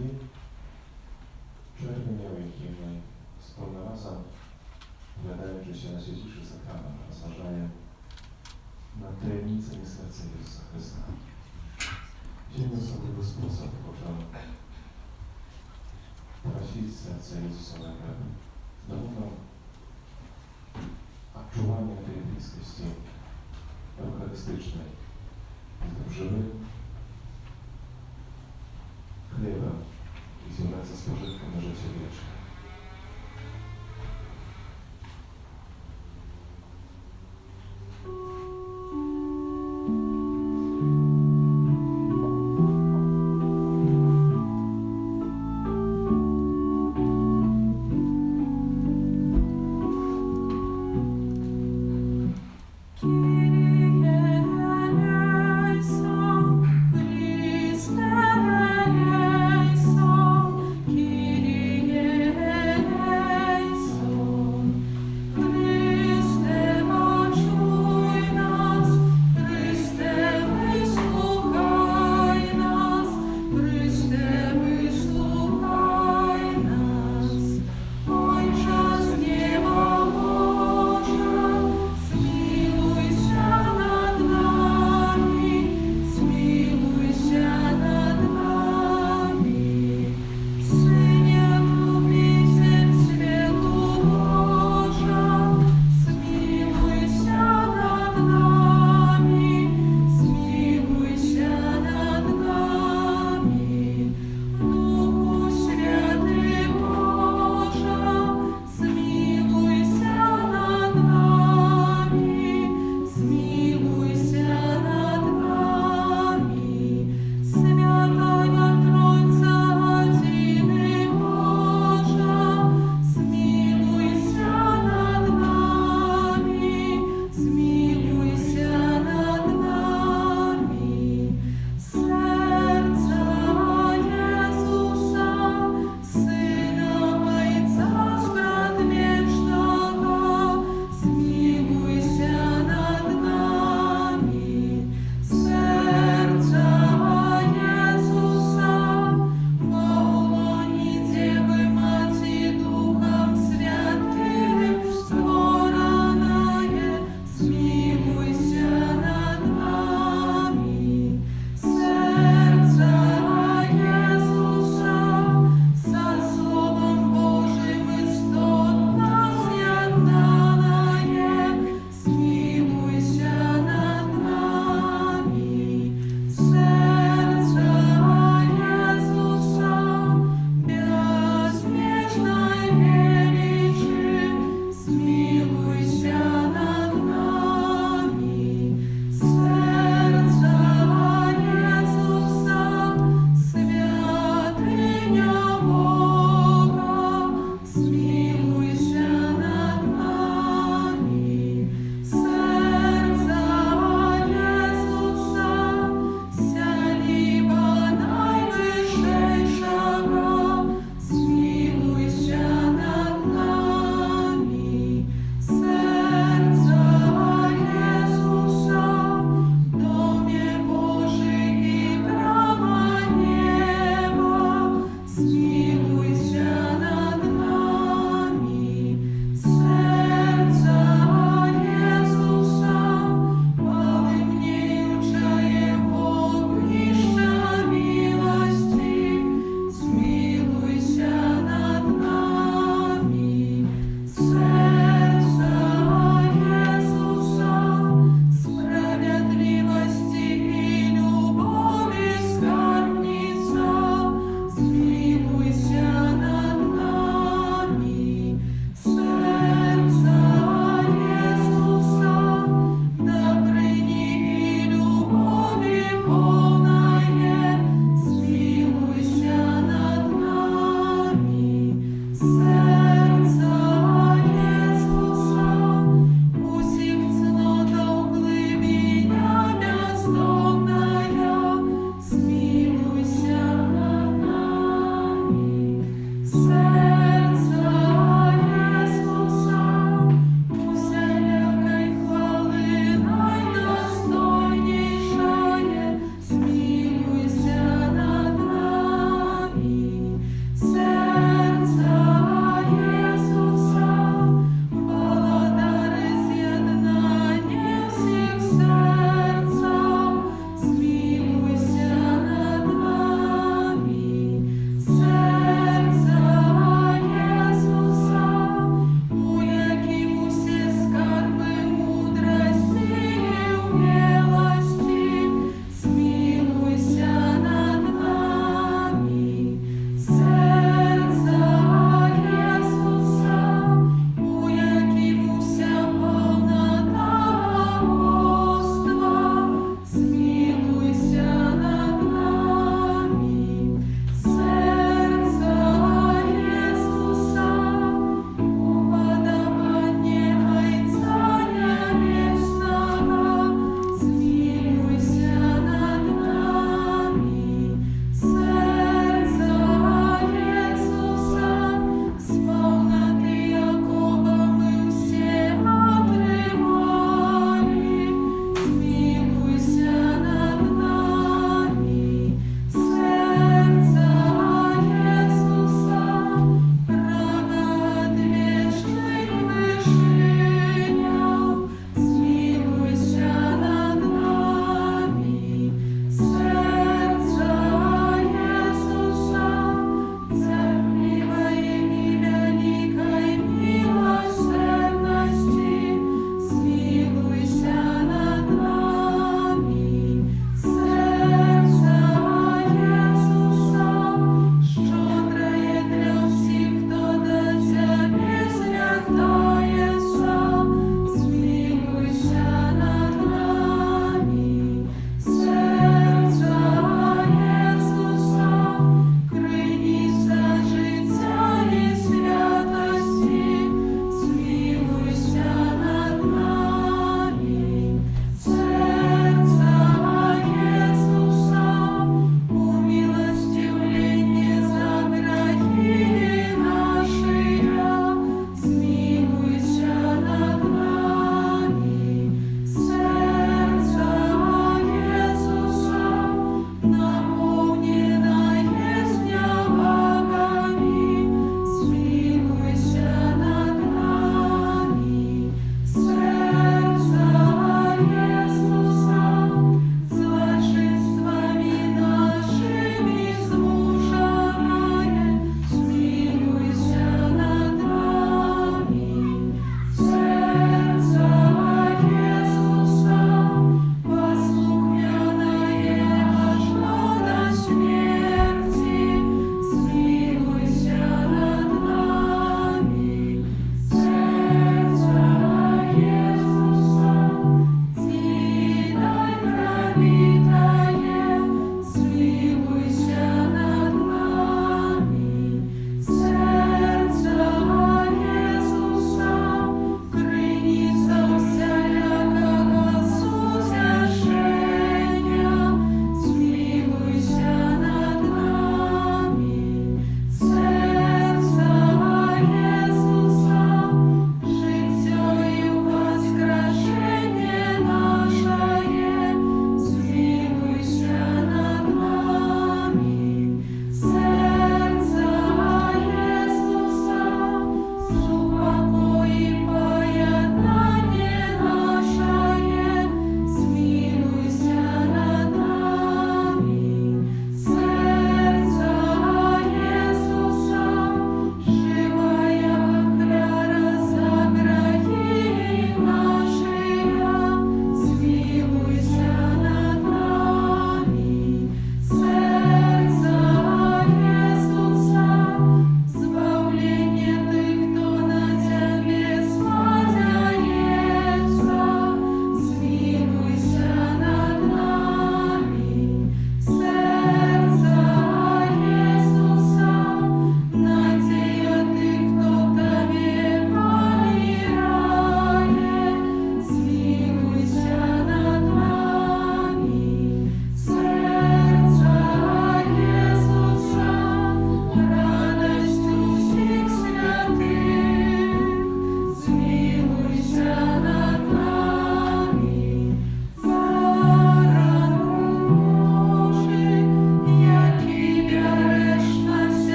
Eucharystii, przerwy nieujękliwej, wspólno razem opowiadając się na dzisiejszy sakrament, rozważają na tajemnicę i serce Jezusa Chrysta. Ziemią sobie tego sposób począł prosić serce Jezusowego. Znowu odczuwanie tej bliskości eucharystycznej z tym żywym chlebem i związane z pożytką na życie wieczne. Kyrie eleison,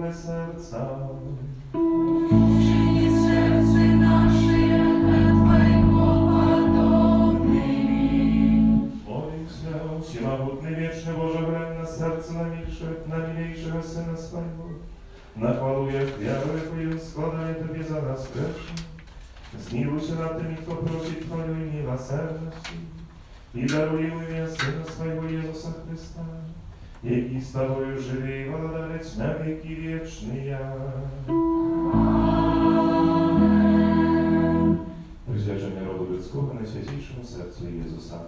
pełne serca. Czyni serce nasze jak Twojego podobnymi. Moich śmiał się mogutny, wieczny Boże, ględ na serce najmilejszego Syna swego. Nachwaluję wiarę Twoją, składanie Tobie za nas grzesznych. Zmiłuj się nad tymi, kto prosi Twojej miłosierności. I daruj imię Syna swojego Jezusa Chrysta. Jaki z Tobою żyje i władać na wieki wieczny ja. Zwierzenie rodu ludzkiego najświętszemu sercu Jezusa.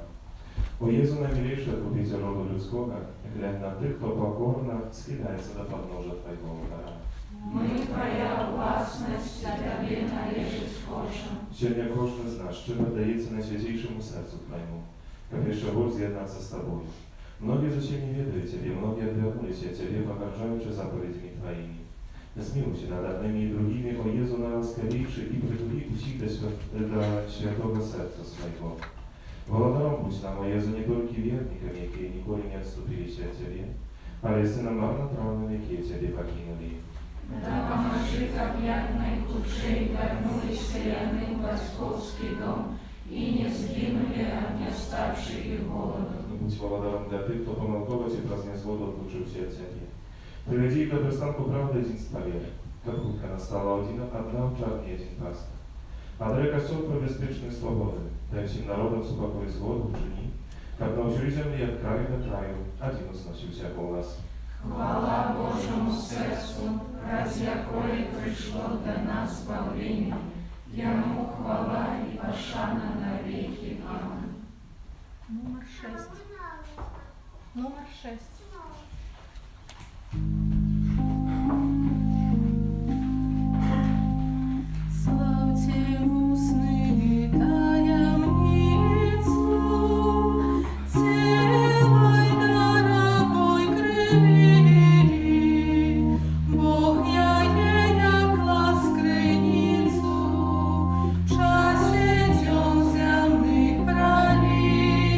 O Jezu najmilejszy odpowiedzi rodu ludzkiego, ględ na tych, kto pokorna skidается do podnóża Twojego ołtarza. My Twoja własność, a Tobie należyć хочем. Ziemia kosztny znasz, czym oddaje najświętszemu sercu Twojemu, jak jeszcze Bóg zjednаться z Tobą. Многие же się nie wiedły Ciebie, многие odвернули się Ciebie, pogarżaючи заповедями Твоими. Zmiłuj się nad одними i drugimi, o Jezu najłaskawiejszy i przytuli ich do świętego serca swojego. Володаром будь нам, о Jezu, nie tylko wiernikami, jakie nikogo nie odstąpili się od Ciebie, ale i synom marnotrawnym, jakie Ciebie покинули. Да поможи, как як найхудшие вернулись яны в Господский дом и не сгинули от неставших и голоду. Будь володаром для tych, kto pomałkować i przez niezgodę odluczył się od Ciebie. Приведи их до пристанку правды единства веры, как утка настала одна обжарни один пастырь. Отрека все про беспечную свободу, дай всем народам супокой згоду учини, как научили земли от краю до краю, один усносился голос. Хвала Божьему сердцу, раз якое пришло до нас во время, Ему хвала и пошана на веки. Аминь. Номер 6. Номер 6. Славьте устные таямницу, целой дорогой крови. Бог яекла скрыницу, в часе тем земных пролив,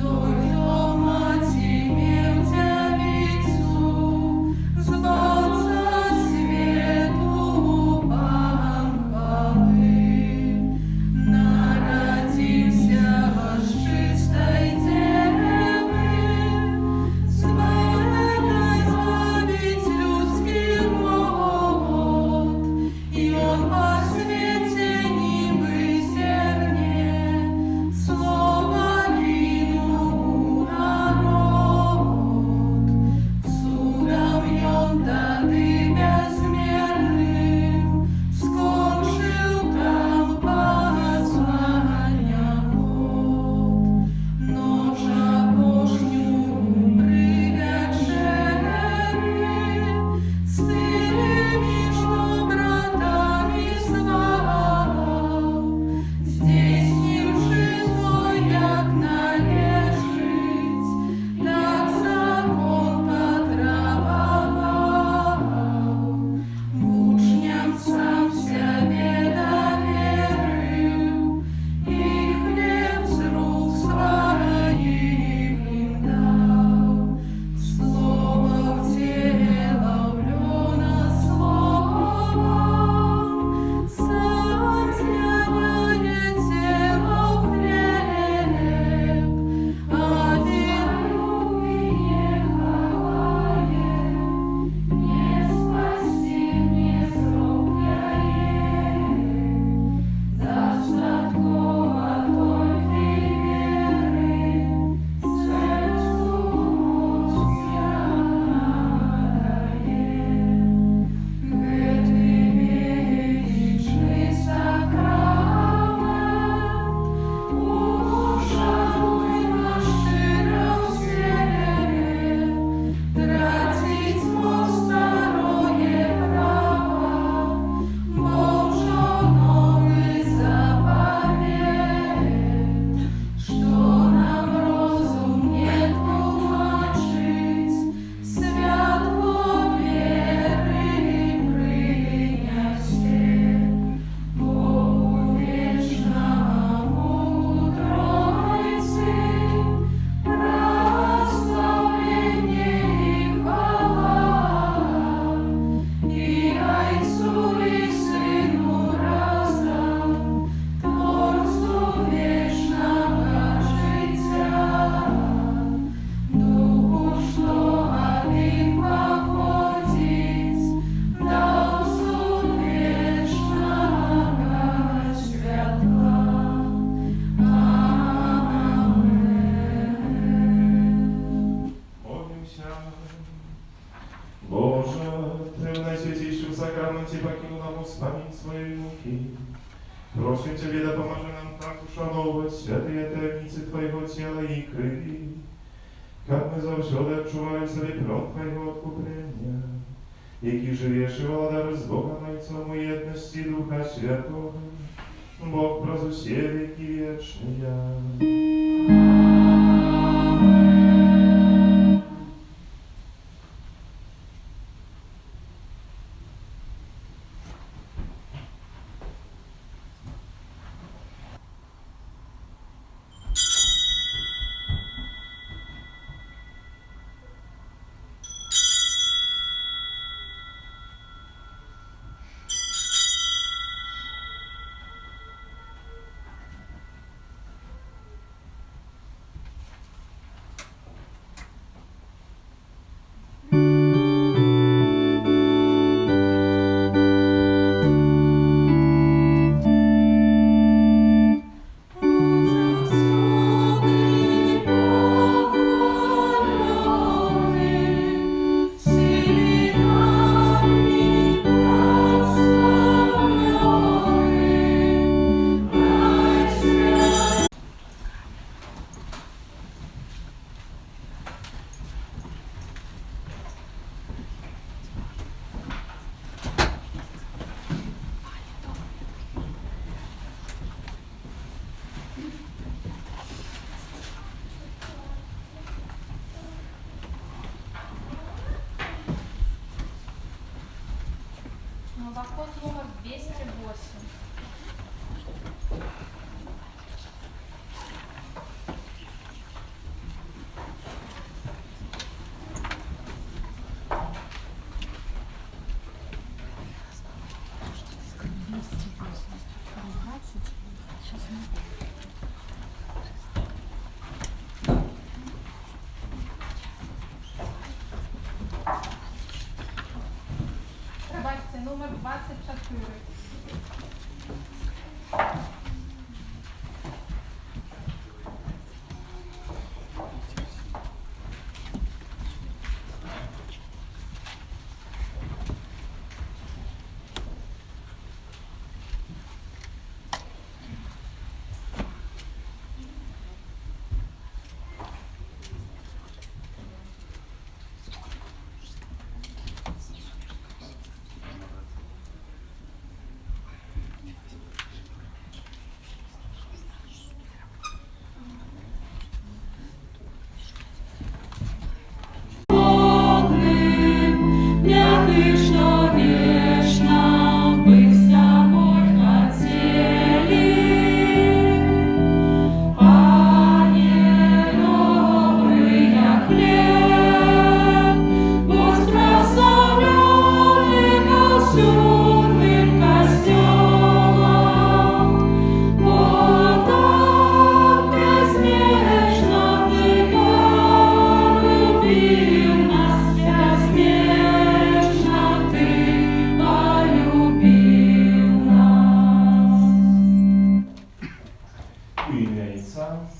той дома тебе в девицу. sakramencie покинул нам вспомнить своей муки. Просим Тебе, да поможи нам так ушановывать святые таємниці Твоего тела и крови, как мы завсёды отчуваем себе плен Твоего откупления, який живешь и владаешь с Богом Отцом и едности Духа Святого, Бог прозу все веки вечные. Новоход номер 208. Пробачте, номер 24.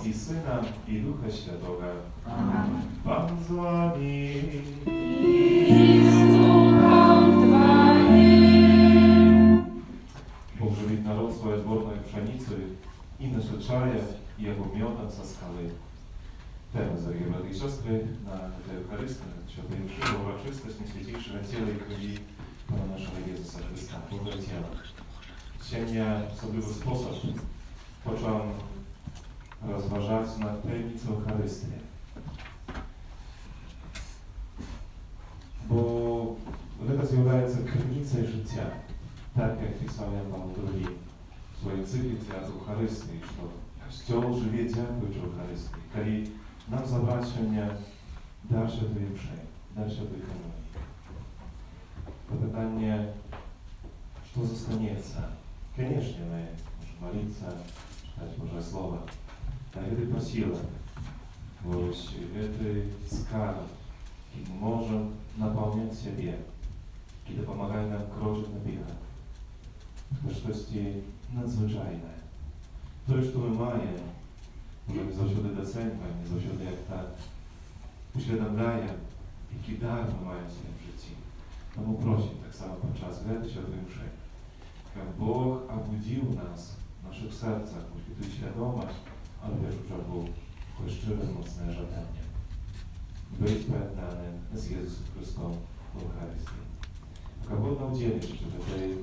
i Syna, i Ducha Świętego. Amen. Pan z wami. I z duchem Twoim. Bóg żywi naród swoje dwornej pszenicy i nasyczaje jego miodem ze skały. Teraz, drogie braty i siostry, na tę Eucharystę, świętej mszy, uroczystość najświętejszego ciała i krwi Pana naszego Jezusa Chrysta, Boga i ciała. Dzisiaj w osobliwy sposób począłem rozważać nad tajemnicą Eucharystii. Bo это з'являється криницею життя, так як писав Ян Павло II в своїй цикліці «От Eucharystii», що Костьол живе дякуючи Eucharystii, коли нам забрачення дальше до мши, дальше до комунії. Питання, що зостанеться? Конечно, мы можем молиться, читать Божье Слово, но это по силам. Ось это скарб, и мы можем наполнять себе, и помогать нам крочить наперед. Это что-то надзвичайное. То, что мы маем, уже не завжди доцениваем, не завжди як-то усвідомляємо, який дар ми маємо в своєму житті. Тому просимо так само під час Святий Душі. Бог обудив нас в наших серцях, у świadomość, ale też już był kościołem mocne żądanie. Być pojednanym z Jezusem Chrystusem w Eucharystii. Kto udzielić, żeby tej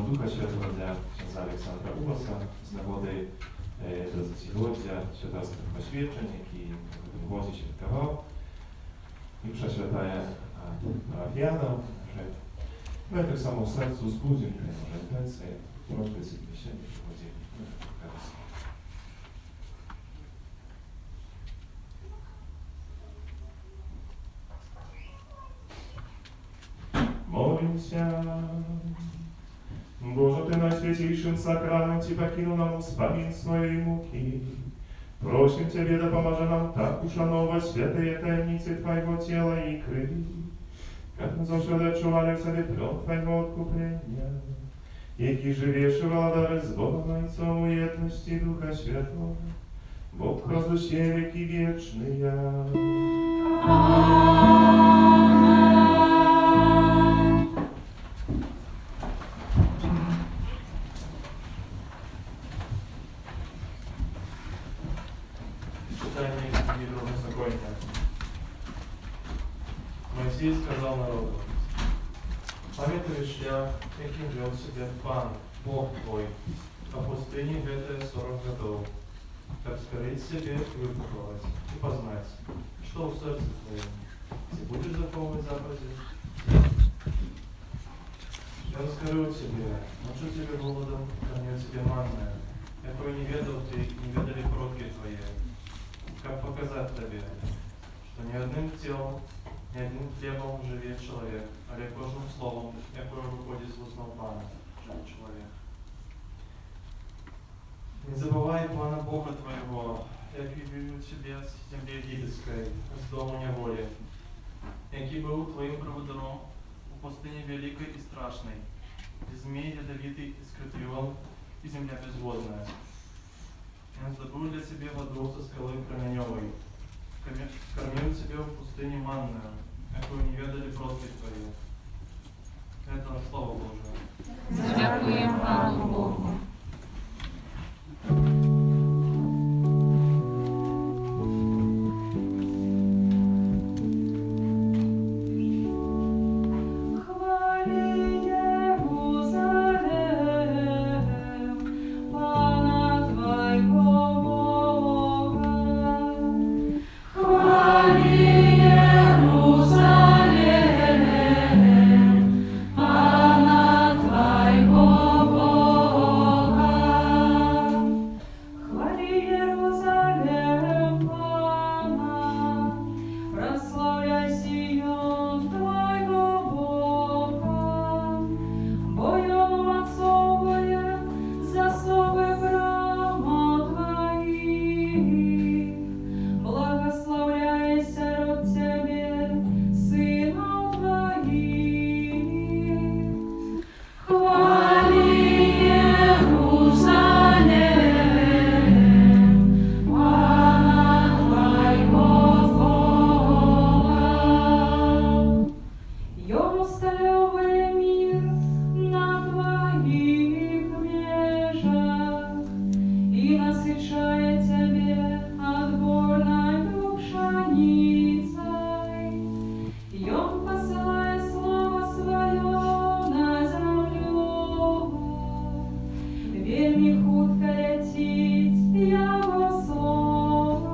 Ducha Świętego dla księdza Aleksandra Ułosa z nagody Dozicilodza, świadectwa poświęceń, jaki w Łodzi się wydawał i prześwietlaje parafianom, że my tak samo w sercu zbudzimy może intencje, prośby sobie się przychodzimy do Eucharystii. Молимся. Боже, Ты Najświętейшим сакраменте покинул нам успомин своей муки. Просим Тебе, да поможи нам так ушановать святые таємниці Твоего тела и крови, как мы завжди отчували в себе плен Твоего откупления, які живеш и владари с Богом Отцом у едности Духа Святого, Бог возвещай веки вечные. Моисей сказал народу: пам'ятаєш шлях, яким вел себя Пан, Бог твой, по пустыне гэтые 40 годов, как скорить себе и выпробовать, и познать, что в сердце твоем, ты будешь заховывать заповеди? И он скорил тебе, научу тебе голодом, кормил тебе манное, якое не ведал ты, не ведали предки твои, как показать тебе, что ни одним телом, ни одним хлебом живе человек, а кожним словом, якое виходить з уст Пана, живе человек. Не забывай плана Бога твоего, який вывел тебя с земли египетской, с дома неволи, який был твоим проводором в пустыне великой и страшной, и змей ядовитый, и скорпион, и земля безводная. И он добыл для тебя воду со скалы Променевой, кормил тебя в пустыне манную, якую не ведали предки твои. Это Слово Божие. Дякуємо Пану Богу. Нині хутко летить Його слово.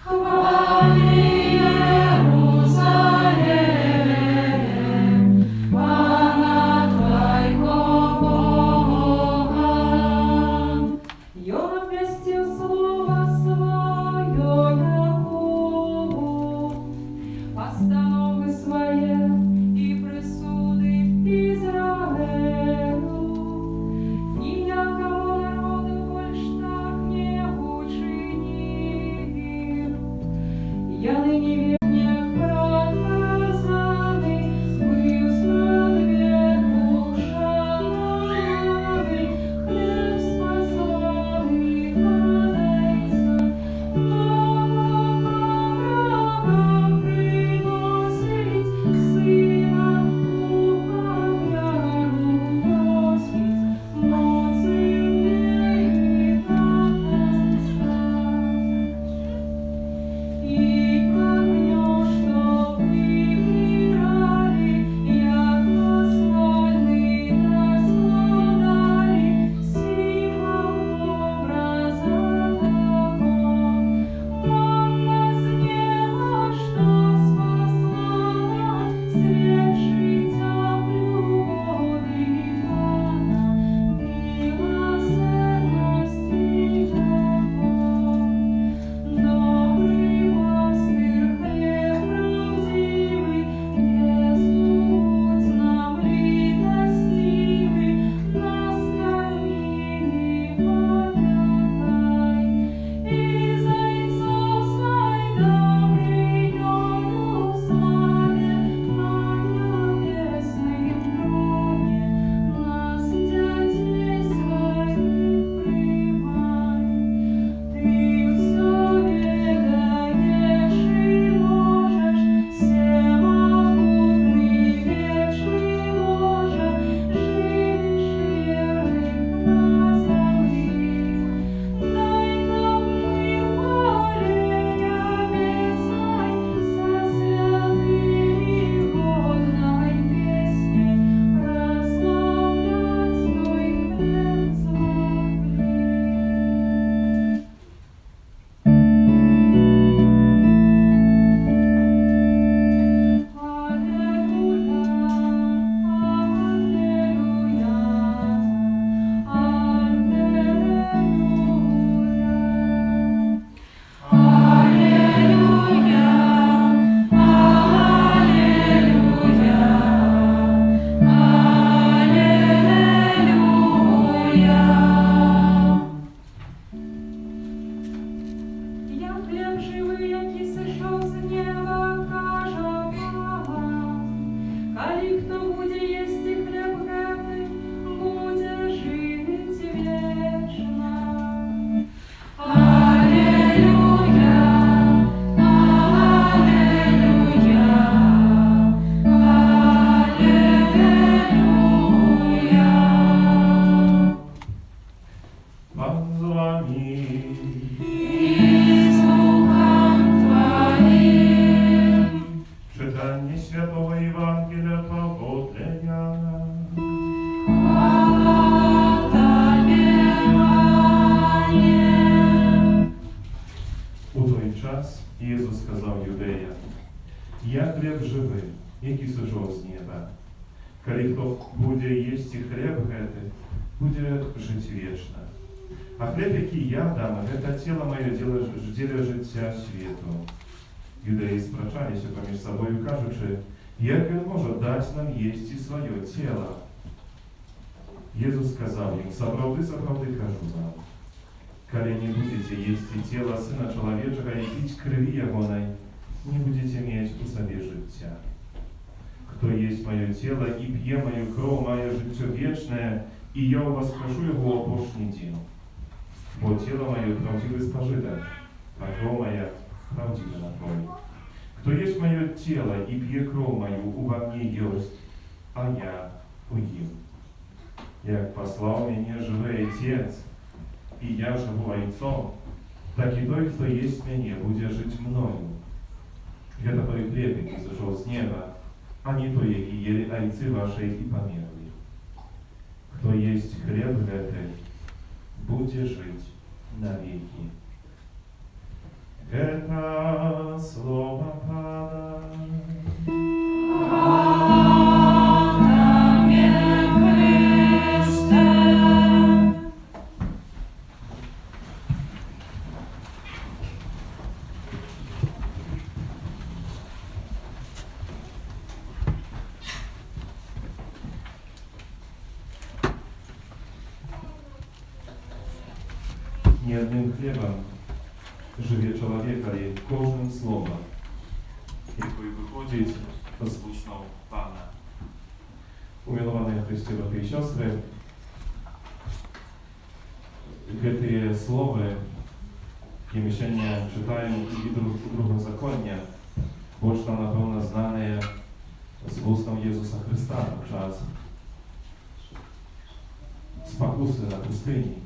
Хвали Єрусалем, Пана Твоего Бога. Я простил слово свое Якову, постановы свои и присуды Израилю. Ніякого народу больш так не учинив. Я нині вірнях проказаний, бив справедливу шананий, хліб спасаний кладеться, врагам приносить, сина ухам'яру просить, моци вірить кладеться. И огнём, что выбирали, як наслольный наскладали, сила образа того. Манна с неба, что спасала, свет життя в любові Бога, милосердности Его. Добрый пастырь, хлеб правдивый, не забудь нам литостивый, нас корми и помягай. И зайцов свой добрый Иерусалим, на небесном троне, нас детей своих примай. Ты всё ведаешь и можешь, всемогутный, вечный Боже, живешь верных на земли. Дай нам мы хваления песней, со святыми годной песней, прославлять Твой хлеб смогли. Аллилуйя, Я хліб живий, який сошов з неба, каже Бога. Коли хто буде їсти хліб гэты, буде жить вечно. Аллилуйя, аллилуйя, аллилуйя. Пан з вами. И с Духом Твоим. Читання Святого Євангелія погодля Яна. Хвала Тебе, Пане. У той час Ісус сказав юдеям: «Я хліб живий, який сошов з неба. Коли хто буде їсти хліб гэты, буде жити вічно. А хліб, який я дам, гэта тіло моє діле життя світу». Юдеї спрачалися поміж собою, кажучи: «Як він може дати нам їсти своє тіло?» Ісус сказав їм: «Справді, справді кажу вам, коли не будете їсти тіла Сина Чоловічого і пить крові Ягоної, не будете мати у собі життя. Хто їсть моє тіло і п'є мою кров, має життя вічне, і я воскрешу його в опошній день. Бо тіло моє правдивий спожиток, а кров моя правдивый напой. Кто есть мое тело и пьет кровь мою, во мне есть, а я у ним. Як послал меня живой Отец, и я живу Отцом, так и той, кто есть меня, будет жить мною. Это той хлеб, який зашел с неба, а не то, який ели ойцы ваши и померли. Kto jeść chleb гэты, będzie żyć na wieki. Гэта słowa Pana. Amen Chryste. Nie jednym chlebem żywie człowieka, ale każdym słowem, jakie wychodzi z ust Pana. Umiłowane Chryście, braty i siostry, te słowy, jakie my się czytają i w drugim zakonie, bądź nam na pewno znane z ustą Jezusa Chrysta podczas spakusy na pustyni.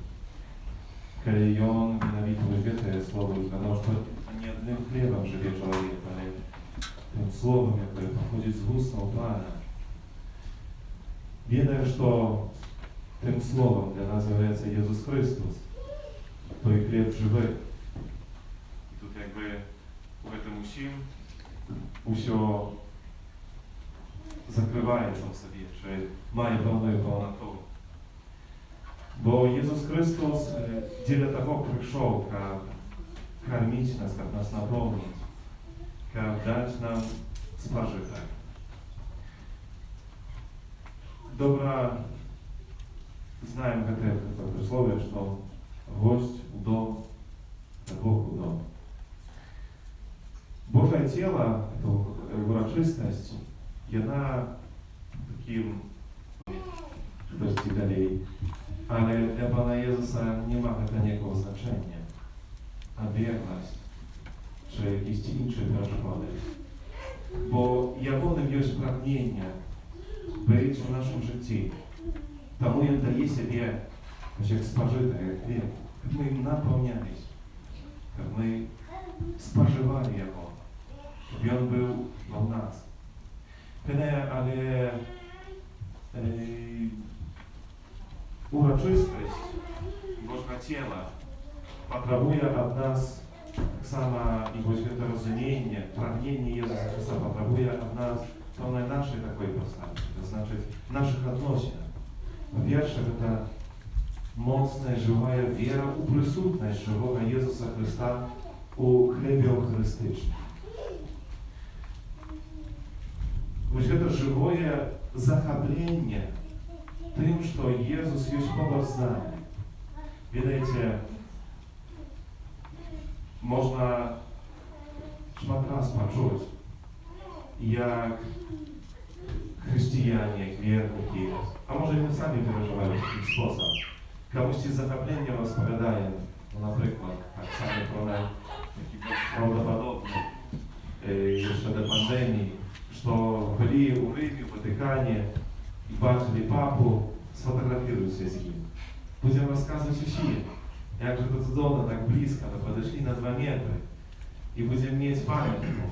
Kiedy on nienawidził te słowa i сказал, że nie jednym chlebem żywie człowiek, ale tym słowem, które pochodzi z ust Pana. Wiemy, że tym słowem dla nas jest Jezus Chrystus, to i chleb żywy. I tu jakby w tym усio закривається в собі, чи має певною повноту. Бо Ісус Христос для того прийшов, як кормить нас, як нас наповнить, як дати нам спожити. Добре знаем это присловие, что гость у дом, а Бог у дом. Божье тело, эта урочистость, она таким, подожди далей, але для Пана Єзуса немає ніякого значення, а бідність чи якісь інші перешкоди. Бо яким є прагнення бути в нашому житті, тому Він дає себе як спожитий хліб, щоб ми їм наповнялись, щоб ми споживали його, щоб він був в нас. Але урочистость Божого тіла потребує від нас так само і ось це розуміння, прагнення Єзуса Христа потребує від нас певної нашої такої поставки, to znaczy naszych odnosień. Po pierwsze, to mocna, żywa wiara u присутność żywego Jezusa Chrysta u chlebie eucharystycznym. Ось це живое захопление тим, що Єзус є побач з нами. Видите, можна шмат раз почути, як християне, як вірники, а може і ми самі переживаємо такий спосіб. Комусь ці захоплення розповідаємо, наприклад, так само про такі правдоподобні, ще до пандемії, що були у Римі, в Ватикані, и бачили папу, сфотографируйся с ним. Будем рассказывать усі, як же это цудовно, так близко, мы подошли на 2 метра, и будем иметь памятку,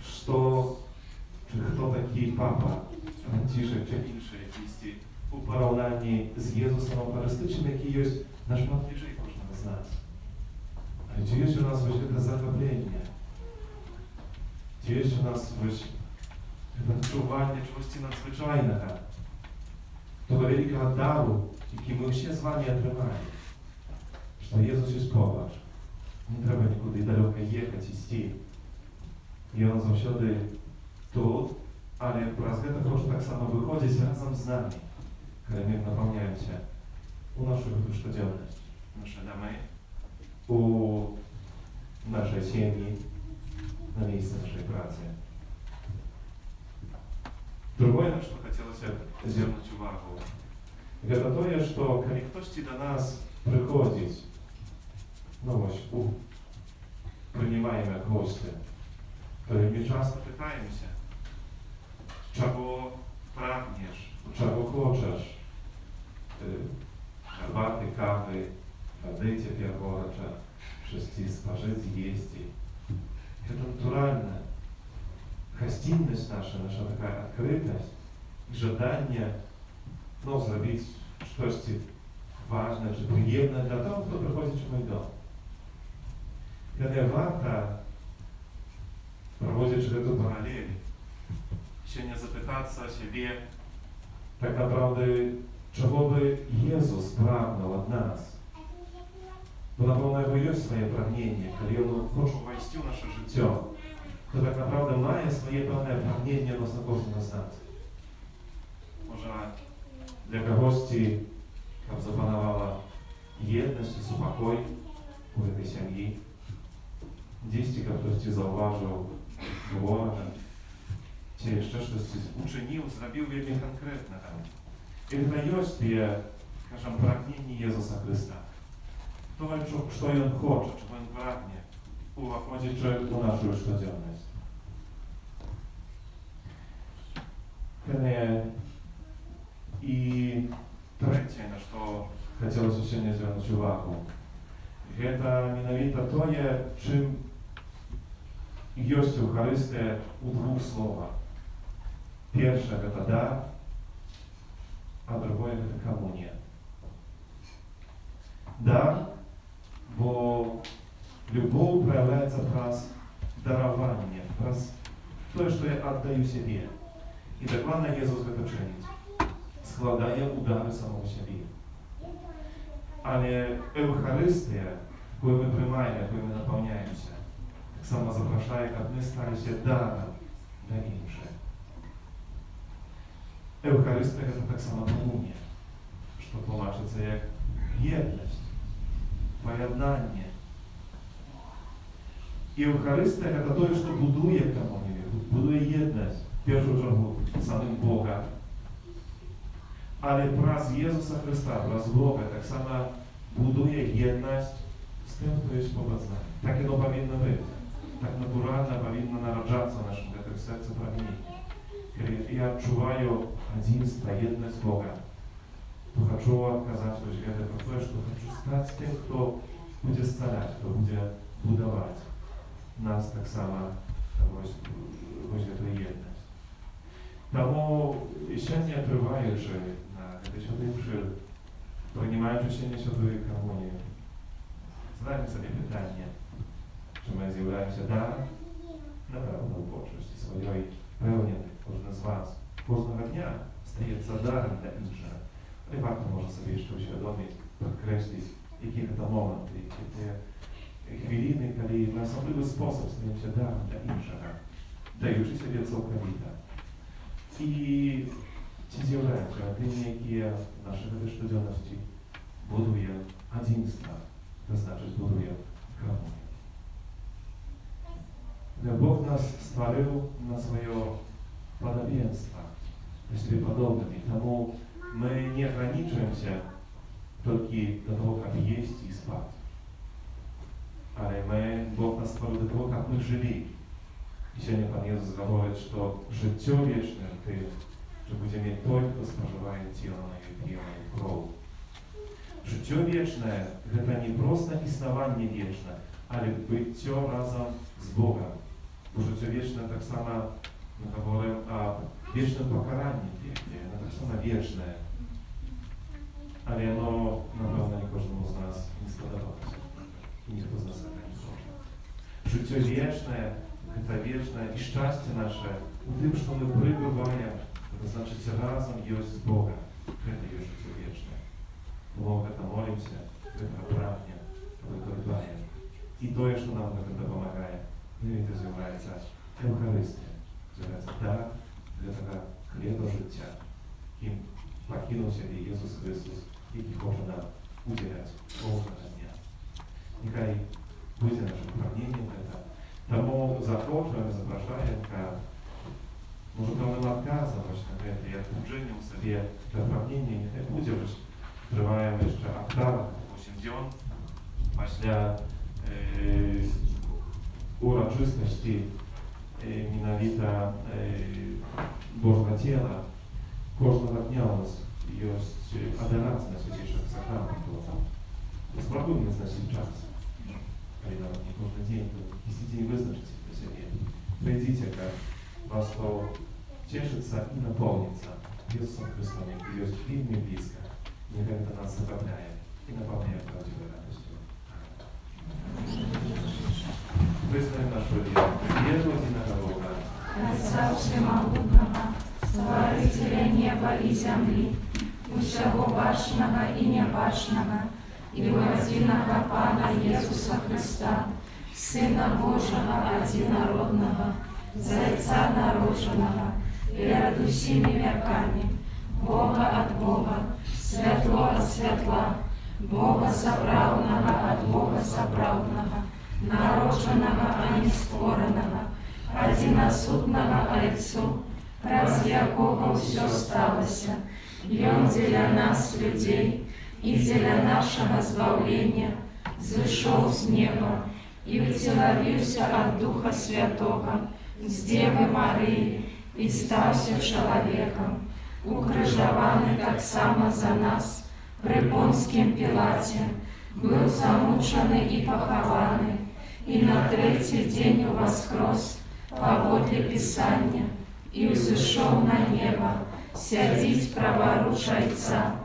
что, кто такий папа, Францішек чи інші якісь у порівнянні з Єзусом Евхаристичним, який є наш ближчий кожного з нас. А чи є у нас ось це захоплення? Чи є у нас ось відчування чогось надзвичайного, того великого дару, який ми всі з вами отримаємо, що Єзус є побач. Не треба нікуди далеко їхати, йти. І Він завжди тут, але раз це може так само виходить разом з нами, коли ми наповняємося у нашу щоденність, в наші доми, у нашій сім'ї, на месте нашей працы. Другое, на что хотелось звернуть увагу, это то, что коли хтось до нас приходит, ну ось, принимаемые гости, то мы часто питаемся, чего прагнешь, чего хочешь, herbaty, kawy, wody теперь горяча, шести спожить, есть. Это натуральное, гостинное jedność nasza taka odkrytość i żadanie zrobić coś ważne czy przyjemne dla tego, kto przychodzi w mój dom. Kiedy warto prowadzić эту параллель, się nie zapytać siebie, tak naprawdę, czego by Jezus pragnął od nas. Bo na pewno Jego jest swoje pragnienie, kiedy On chce wejść w nasze życie. życie, to tak naprawdę ma swoje pełne pragnienie do każdego z nas. Może Dla kogoś, tam zapanowała jedność i spokój u tej семьи. Gdzieś ktoś zauważył, głowę, czy jeszcze coś uczynił, zrobił wiele konkretnego. I to jest скажем, pragnienie Jezusa Chrysta. To, co On chce, Czego on pragnie. wchodzi u naszą codzienność. I Trzecie, na co хотелось się zwrócić uwagę. Это mianowicie to, czym jest Eucharystia u dwóch słowach. Pierwsze to dar, a drugie to komunia. Dar, bo любовь проявляется przez darowanie, przez to, że ja oddaję siebie. I dokładnie Jezus to czyni. Składaje udary samego siebie. Ale Eucharystia, którą my przyjmujemy, którą my napełniamy się, tak samo zaprasza, aby my stali się darem dla innych. Eucharystia to tak samo komunia, co tłumaczy się jak jedność, pojednanie. I Eucharystia to to, co buduje komunię, buduje jedność, w pierwszą czergu samym Boga. Ale przez Jezusa Chrysta, przez Boga, tak samo buduje jedność z tym, kto jest poza nami. Takie to powinno być. Tak naturalnie powinno narodzać się naszym w sercu pragnienie. Kiedy ja odczuwaję jedynstwo, jedność Boga, to chcę okazać do świata, to chcę stać tym, kto będzie scalać, kto będzie budować nas tak samo, właśnie tę jedność. Тому ще не триваючи на святий мши, приймаючи ще святої комунії, задаємо собі питання, чи ми з'являємося даром, напевно, у почесті своєї певні, кожен з вас, кожного дня стається даром для іншого. Але варто може собі ще усвідомити, підкреслити, які це моменти, які це хвилини, коли в особливий спосіб стаємося даром для іншого, даючи собі цілковито. I ci zjawляються tymi, які в нашій щоденності будує единство, to znaczy buduje komunię. Bóg nas stworzył na swoje podobieństwo, do siebie podobnymi. Тому my nie ograniczymy się tylko do tego, jak jeść i spać. Ale Bóg nas stworzył do tego, jak my żyli. I сегодня Pan Jezus говорит, что życie wieczne Ty, że będziemy mieć tylko spożywają ciało i piją i krew. Życie wieczne to nie prosto istnienie wieczne, ale bycie razem z Bogiem. Bo życie wieczne tak samo, my mówimy o wiecznym pokaraniu pieknie, tak samo wieczne. Ale ono na pewno nie każdemu z nas nie spodoba się. Nikt z nas tego nie może. Życie wieczne to wieczne i szczęście nasze u tym, że my przebywamy, to znaczy razem jest z Bogiem. To jest życie wieczne. Bo to modlimy się, to pragnie, to dbaje. I to jeszcze nam to pomaga. No i to zjawiaється Eucharystia. Zjawiaється dar dla tego chleba życia, kim pokinął siebie Jezus Chrystus, jaki może nam udzielać każdego dnia. Niechaj będzie naszym pragnieniem tego. Тому захочем, запрошаем, może pełnym odkazem właśnie, jak uczynił sobie zapewnienie, niech będzie, że trwają jeszcze oktawę 80, właśnie uroczystości mianowita Bożego Ciała. Każdego dnia u nas jest adoracja Świętejszego Sakramentu. Spróbujmy znaleźć czas. Ale nawet nie każdy dzień, to jeśli dzień wyznaczyć dla siebie. Придите к вас то тешится и наполнится Иисусом Христом, який есть вельми близко. Нехай это нас закрепляет и наполняет правдивой радостью. Вызнаем нашу веру, веру единого Бога, Отца Всемогутного, Створителя неба и земли, усього башного и небашного, и у единого Пана Иисуса Христа, Сына Божьего Одинородного, Зайца народженного, перед усими веками, Бога от Бога, Светло от светла, Бога соправдного от Бога соправдного, народженного, а не створенного, одиносудного Отцу, раз якого все сталося, и Он для нас, людей, и для нашего збавления, зашел с неба, и втеловился от Духа Святого, с Девы Марии, и стався человеком, укрыжованный так само за нас, при Понским Пилате, был замученный и похованный, и на третий день воскрес, поводле Писания, и взошел на небо, сядить праворуч Отца,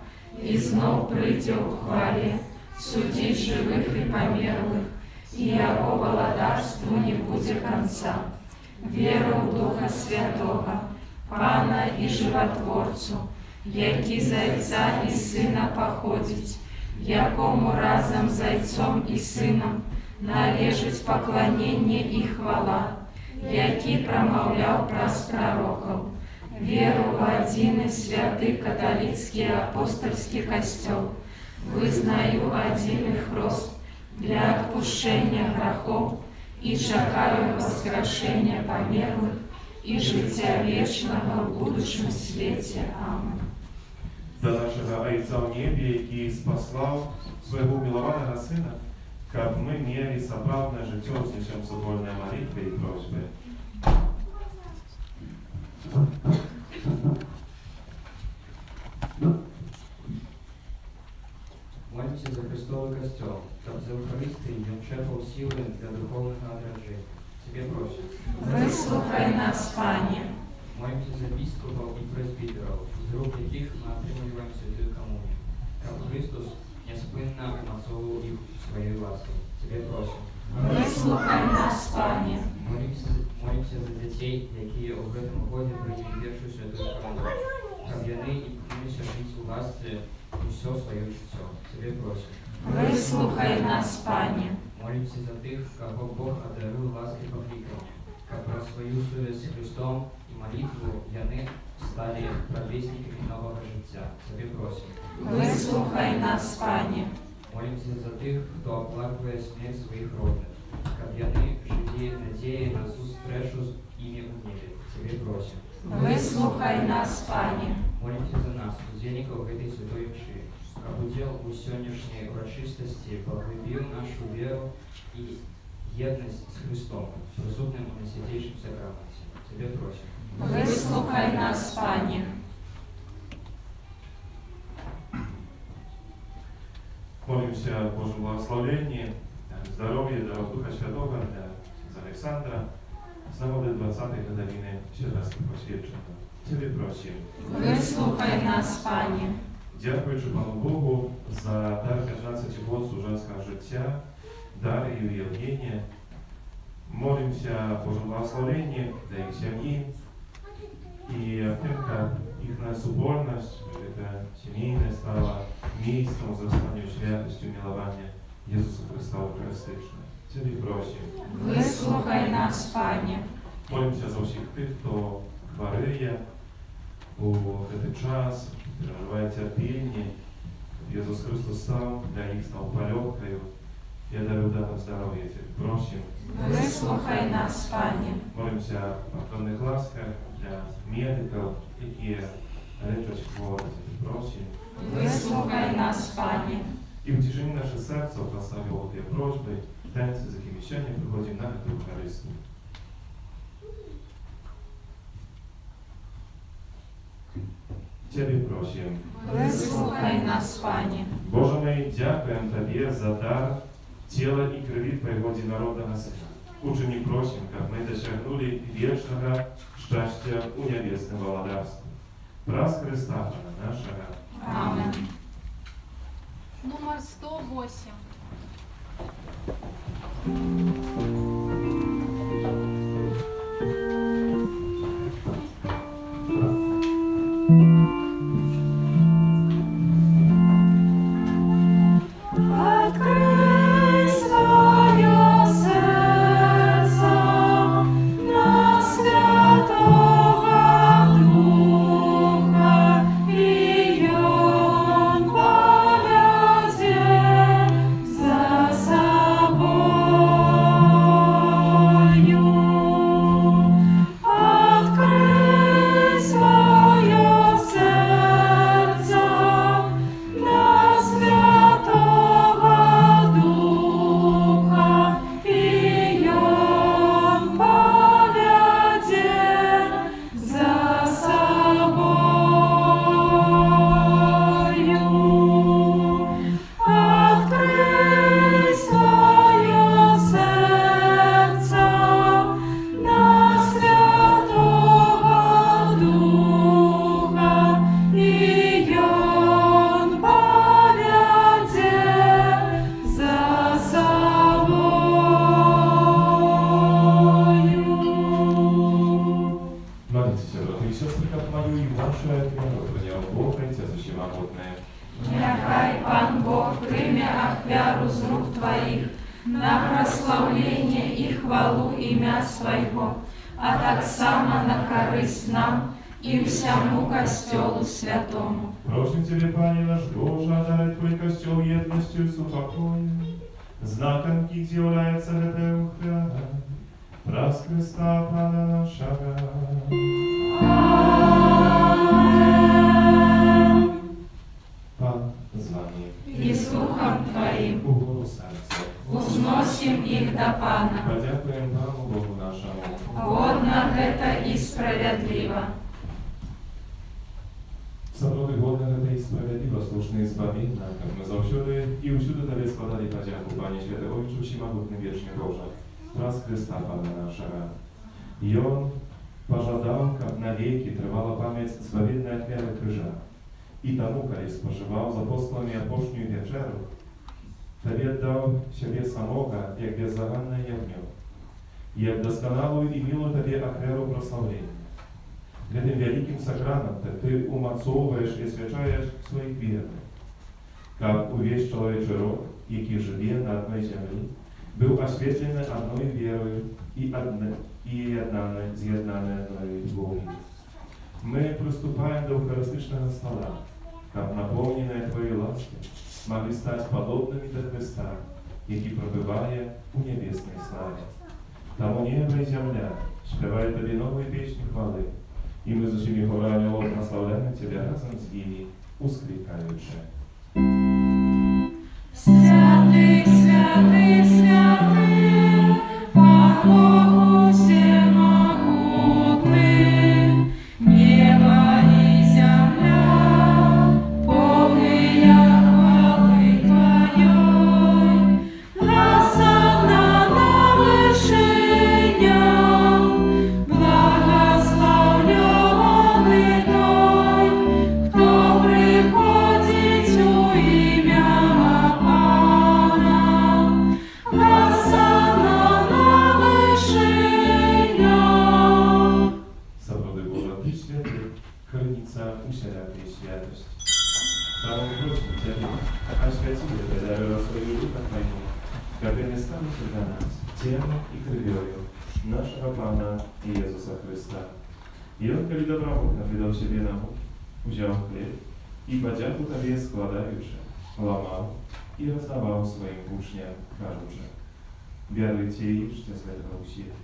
и знов прийде в хвале, судить живых и померлых, и Его владарству не будет конца. Веру в Духа Святого, Пана и Животворцу, який за Отца и Сына походить, якому разом з Отцом і Сином належить поклонение и хвала, який промовляв праз пророков, веру в один и святый католицкий апостольский костел, вызнаю один и хрост для отпущения грехов и чекаю воскрешения померлых и життя вечного в будущем свете. Аминь. За нашего Отца в небе, який спаслал своего милованного Сына, как мы мери соправдное житье, снесем соборные молитвы и просьбы. Молимся за Христовый костел, как за Евхаристией он черпал силы для духовных отражений. Тебе просим. Выслухай нас, Пане. Молимся за бископов и пресбитеров, из рук яких мы отримываем святую коммунию. Как Христос неспынно умацовывал их своей лаской. Тебе просим. Выслухай нас, Пане. Молимся за детей, які в этом году приняли першую святую коммунию. Как яны и пытались жить в власти все свое життя. Тебе просим. Выслухай нас, Пане. Молимся за тих, кого Бог одарил лаской покликания, как про свою совесть с Христом и молитву яны стали провесниками нового життя. Тебе просим. Выслухай нас, Пане. Молимся за тих, хто оплакує смерть своїх родних, как яны жили надея на зустрічу з ими у небе. Тебе просим. Выслухай нас, Пане. Молимся за нас, удельников этой святой мши, как удел у сьогоднішней урочистости поглубил нашу веру и едность с Христом, присутным на святейшем сакраменте. Тебе просим. Выслухай нас, Пане. Молимся о Божьем благословении, здоровья, даров Духа Святого для Александра с нагоды 20-й годовины Сіверського посвячення. Тебе просим. Выслухай нас, Пане. Дякуючи Пану Богу за дар 15 год служенського життя, Дар'ю и Евгения, молимся о Божьем благословении для их семьи и о том, как их соборность, это семейное стало местом возрастания святостью милования Иисуса Христа Пресвятого. Тебе просим. Выслухай нас, Пане. Молимся за всех тех, кто хвореє у этот час, переживає терпіння. Иисус Христос сам для них стал полегкою. Я дарю даром здоровья. Тебе просим. Выслухай нас, Пане. Молимся о повторных ласках для медиков, які лечать хворих. Тебе просим. Выслухай нас, Пане. И утеши наше сердце, прославил Твои просьбы, танцы, за какими сегодня приходим на эту Евхаристию. Тебе просим. Выслухай нас, Пане. Боже мой, дякуем Тебе за дар тела и крови Твоего единородного Сына. Учени просим, как мы досягнули вечного szczęścia u niebiesnym woladarstwie. Прас Христа Пана нашего. Amen. Номер 108. Открой свое сердце на Святого Духа, и Он поведет за собою. Открой свое сердце на Святого Духа, и Он поведет за собою. Открой свое сердце на Святого Духа, и Он поведет за собою. Молитесь, братья и сестры, как мою и вашу веру, прийняв Бог Отець Всемогутний. Нехай Пан Бог прийме ахвяру з рук Твоих на прославление и хвалу ім'я Своего, а так само на користь нам и всему костелу святому. Просим Тебе, Пане наш Боже, дай Твой костел едностью с упокоем, знаком ких является эта ухвяра, прас Христа Пана нашего. Пан з вами, И с Духом Твоим угору серця. узносим их до Пана. Подякуємо Пану Богу нашому. Годно это и справедливо. Сапроти годне гэта і справедливо, слушне і збавінна, як ми завсюди і усюди Тобі складали подяку, Пане Святий Ойчу, всемогутний вічний Боже, прас Христа Пана нашого. І Он пожадав, як навіки тривала пам'ять збавільної ахвяри крижа. І тому, коли споживав з апостолами апошню вечеру, Тобі дав себе самого, як беззаганне ягню, як досконалую і милу Тобі ахвяру прославлення. Этим великим сакраментом Ты умацовываешь и освячаешь своих верных, как увесь человечий род, який живе на одной земле, был осветлен одной верою и з'єднаний одной Богом. Мы приступаем до Евхаристичного стола, как наполненные Твоей ласки, могли стать подобными до Христа, який пробиває у небесной славе. Тому небо и земля спевают Тобі новые песни хвалы, и мы за всеми хорами прославляем Тебя разом с ними, ускликаючи. Святый, святый, святый, Пан Бог всемогутный, небо и земля, полные хвалы Твоей. Госанна на вышинях, благословленный Той, кто приходит у имя Пана. Госанна на вышинях. Савроди Божа, Ты святый, храница усялякой святости. Тому просим Тебя, освяти Тебя, даруя свою духа Твою, как и не станет для нас телом и кровью нашего Пана Иисуса Христа. И Он, коли добровольно придал себе нам, взял хлеб и подяку Тебе складаючи, ломал и раздавал своим учням, кажучи: «Вяруйте и ешьте с этого усилия,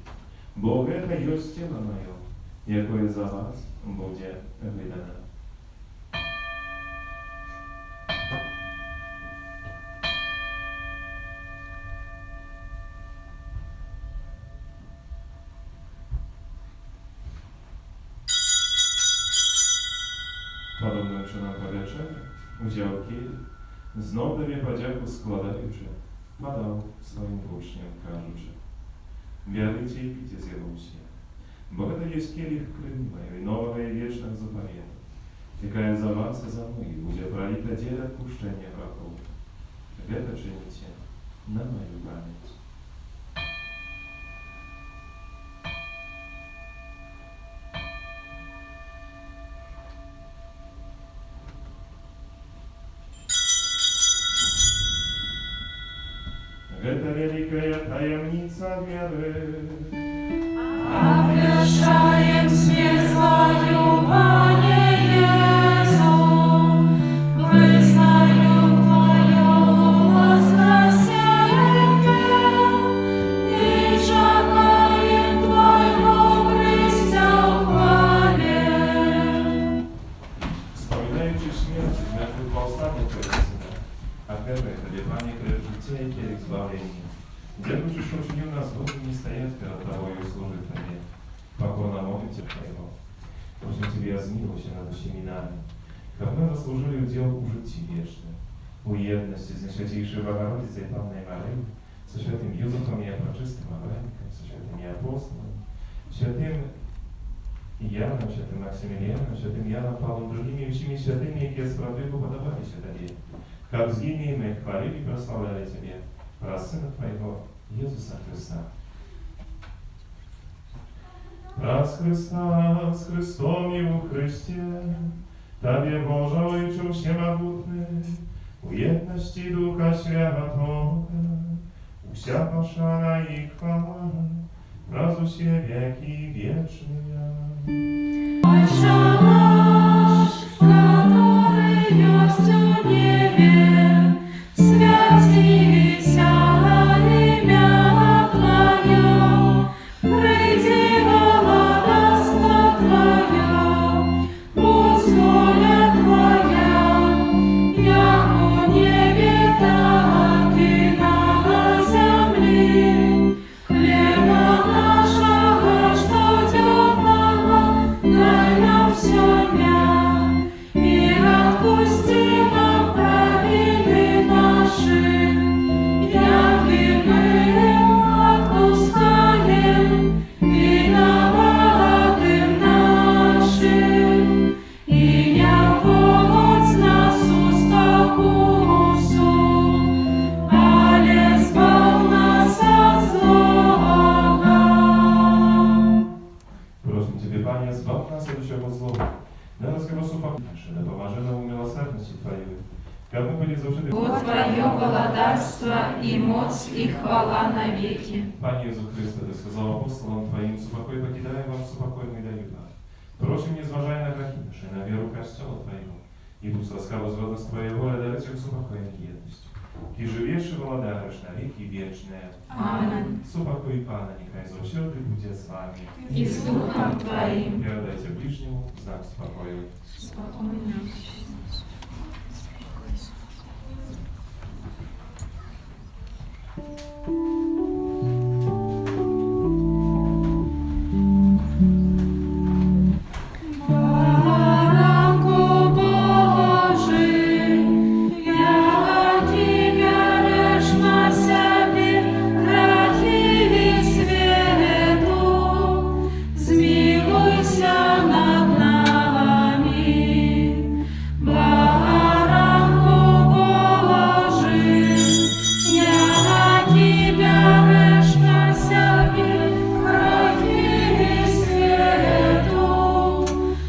бо это есть тело мое, якое за вас будет выдано». Подобно чином по вечері, узяв кіль, знов тобі подяку складаючи, подав своїм учням, кажучи: «Вяруйте і пійте з його усі, Бо это есть келих крови моей, нового и вечных заповедов, якая за вас и за мной будет пролита дель отпущения грехов. Это чините на мою память. Это великая таямница веры. Обращаем смерть свою, Пане Иису, вызнаем Твое воскресенье и чакаем Твоего Христа в хвале. Wspominaючи śmierć i zmartwychwstanie Twojego Syna, a первое – это ливание крови жития и келих избавления, где Душа, что учинил нас Богом, не стоять перед Тобою и служить Тебе, покорно молимся Твоего. Просим Тебе, zmiłuj над усіми нами, как мы заслужили удел у житті вечное, у едности с Наисвятейшей Богородицей и Панной Марией, со святым Юзефом и Пречистым Авраамиком, со святыми апостолами, святым Яном, святым Максимилианом, святым Яном, Павлом, другими и всеми святыми, которые справедливо подобались Тебе, как с ними мы хвалили и прославляли Тебе, про Сына Твоего, Иисуса Христа. Раз Христа с Христом и у Христе, Тебе, Боже, Отче всемогутный, у едности Духа Святого, уся пошана и хвала, раз усе веки вечные. Отче наш, который есть в небе, святися имя Твое, приди владарство Твое, будь воля Твоя, як у небе, так и на земле. Хлеба нашего штоденного дай нам сегодня, и отпусти нам провины наши, як и мы отпускаем виноватым нашим, и не вводь нас в спокусу, але избавь нас от злого. Просим Тебе, Пане, избавь нас от всего злого, да разгросу наши, да поможи нам в милосердности Твоей, как мы были завжди. Бо Твое владарство и моц и хвала навеки. Пане Иисус Христе, Ты сказал апостолам Твоим, супокой покидаю вам, супокой не даю вам. Просим, не зважай на грехи наши, на веру костела Твоего, и будь ласкава згодно с Твоей волей дарить их супокой и едностью. Ти живешь и владаришь на веки вечные. Аминь. Супокой Пана, нехай завсёды будет с вами. И с Духом Твоим. Передайте ближнему знак спокоя. Спокойно. Баранку Божий, який береш на себе грехи світу, змилуйся над нами. Баранку Божий, який береш на себе грехи світу,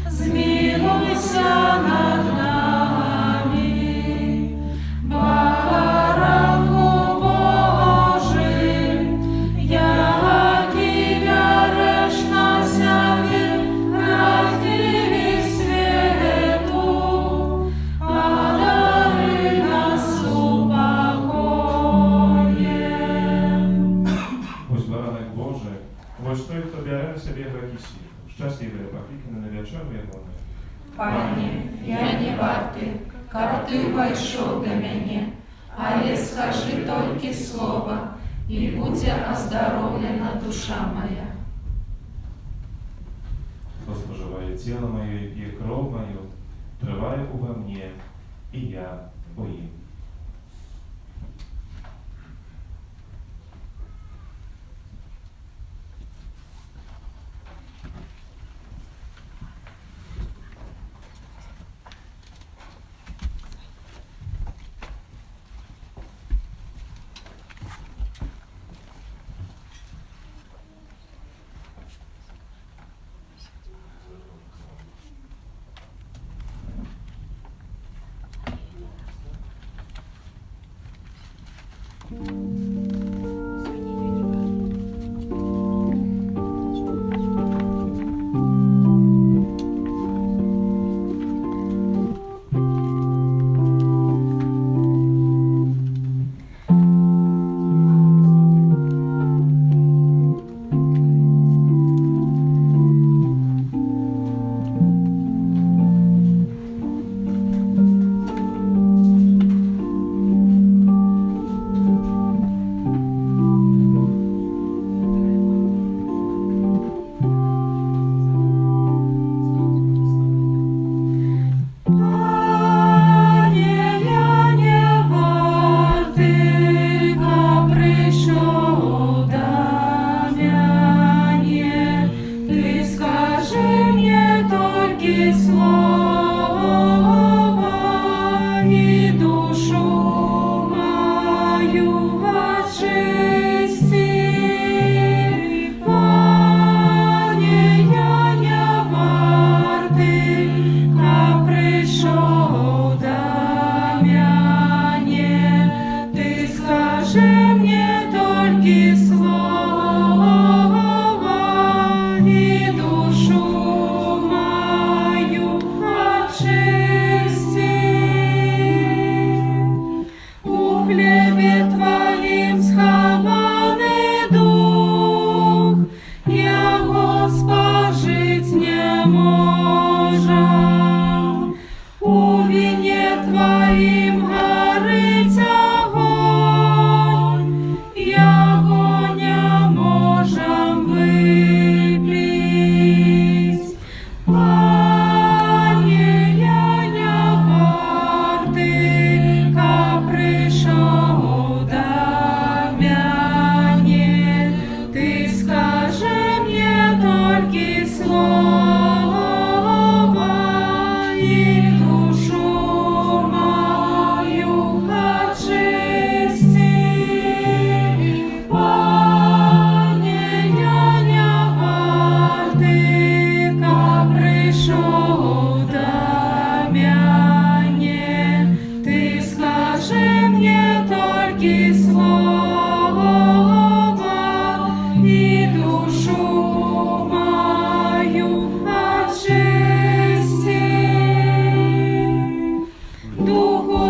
змилуйся над нами. Баранку Божий, який береш на себе грехи світу, подари нас упокоєм. Ось бараnek Boży, ось той, хто бере на себе грехи світу. Щасливе покликане на вечеру Його. Пане, я не вартый, как Ты вошел до меня, але скажи только слово, и будет оздоровлена душа моя. Хто споживає тіло моє і п'є кров мою, триває во мне, і я боїм.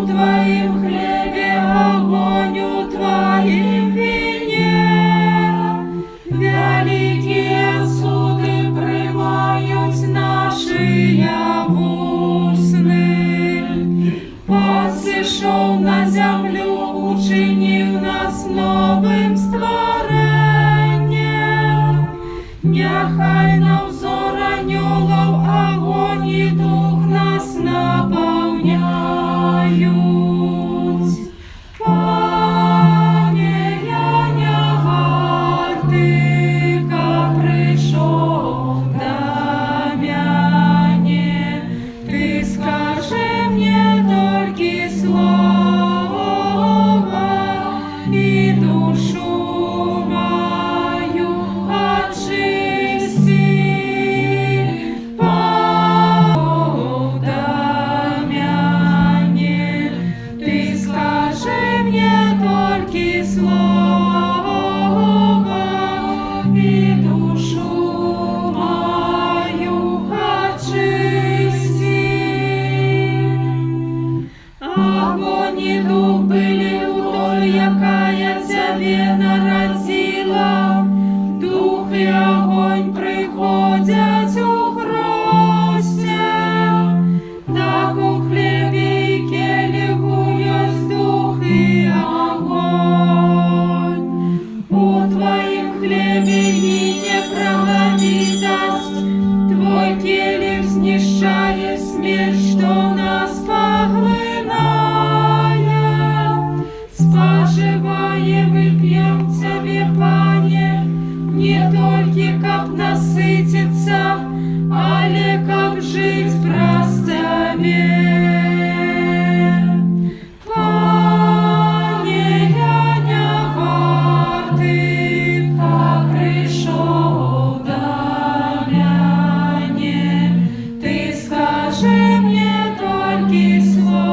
Твоим хлебе, огонь у Твоим вине. Великие суды приймають наші вусни. Посишов на землю, учинив нас новим створенням. Нехай на взор аньолов огонь і дух нас наповняють. Пане, я не вартий, ка прийшов до мене. Ти скажи мне только слово, и душу мою очисти. Подай мне, ты скажи мне только слово, и душу мою очисти. Огонь і дух были у той, якая тебе народила. Дух і огонь приходять у хросте. Так у хлебе і келиху есть дух і огонь. У твоим хлебе нине праведность, твой келих знищає смерть, что нас поглинає. Споживаем и пьем тебе, Пане, не только как насытиться, але как жить прост тебе. Пане, я не вартий, ка прийшов до мене. Ты скажи мне только слово,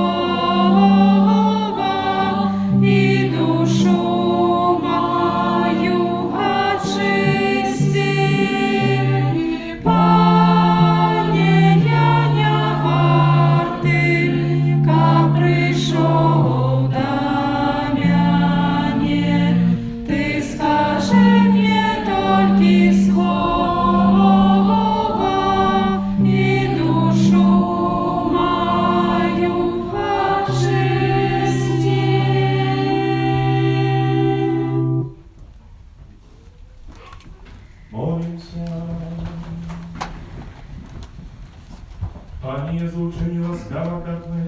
и душу мою очисти. Пане, я не вартий, ка прийшов до мене. Ты скажи мне только слово, и душу мою очисти. Молимся. Пanie Jezu, uczynił łaskawa, как my,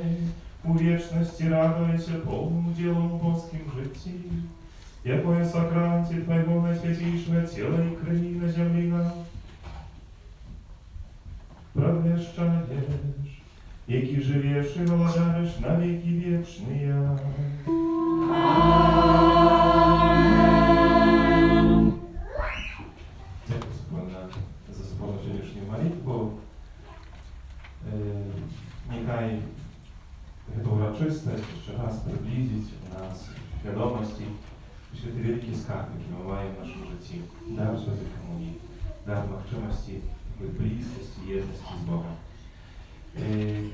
у вечности радуйся полному делу в божским житті, якое сокранте Твоего наисвятейшего тела и крови на земле нам. Провещаешь, яки живешь и владаешь на веки вечные. Дякую за соборну сьогоднішню молитву. Нехай эта урочистость еще раз приблизить нас к свідомості, що це великий скарб, який ми маємо в нашому житті, дар Святої Комунії, дар можливості близькості, єдності з Богом.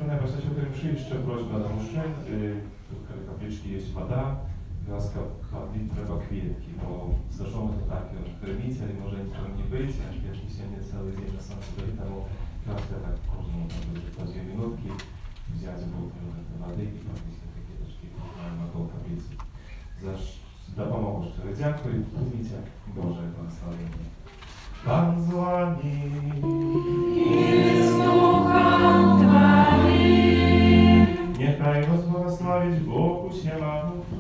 Najpierw Świętej Mszy jeszcze prośba do mszy. Tu w kapliczki jest woda, laska trzeba kwiatki, bo zdarzyło to tak, że krewnicy, ale może niczego nie być, a kwiatki się nie cały dzień na sam sobie, temu kwiatkę tak można po 2 minutki wziąć bułkę wody i podnieść te kwiateczki na koło kaplicy. Zaś dopomogło szczerze dziękuję i później Boże błogosławienie. Pan z wami. Niechaj was błogosławić Bóg Wszechmogący,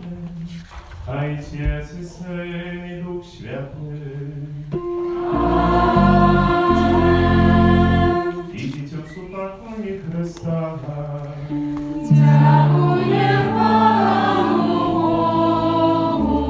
Ojciec i Syn i Duch Święty. Idźcie w słuchaniu Chrysta. Dziękuję Panu Bogu.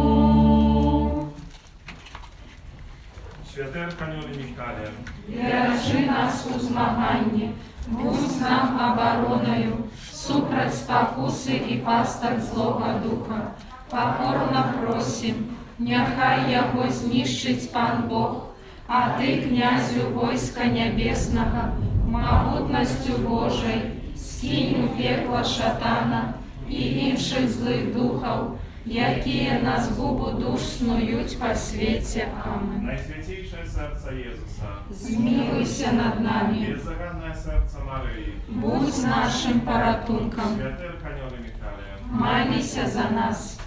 Święty Arkaniole Michale, Держи нас у змаганні, будь нам обороною, супроть спокуси і пасток злого духа. Покорно просим, нехай його знищить пан Бог, а ти, князю войска небесного, могутностью Божией, скинь у пекла шатана, і інших злих духов, які на згубу душ снують по світі. Амінь. Найсвятейшее серце Єзуса, Змилуйся над нами, беззаганне серце Марії, будь нашим порятунком, святий архангеле Михайле, молися за нас.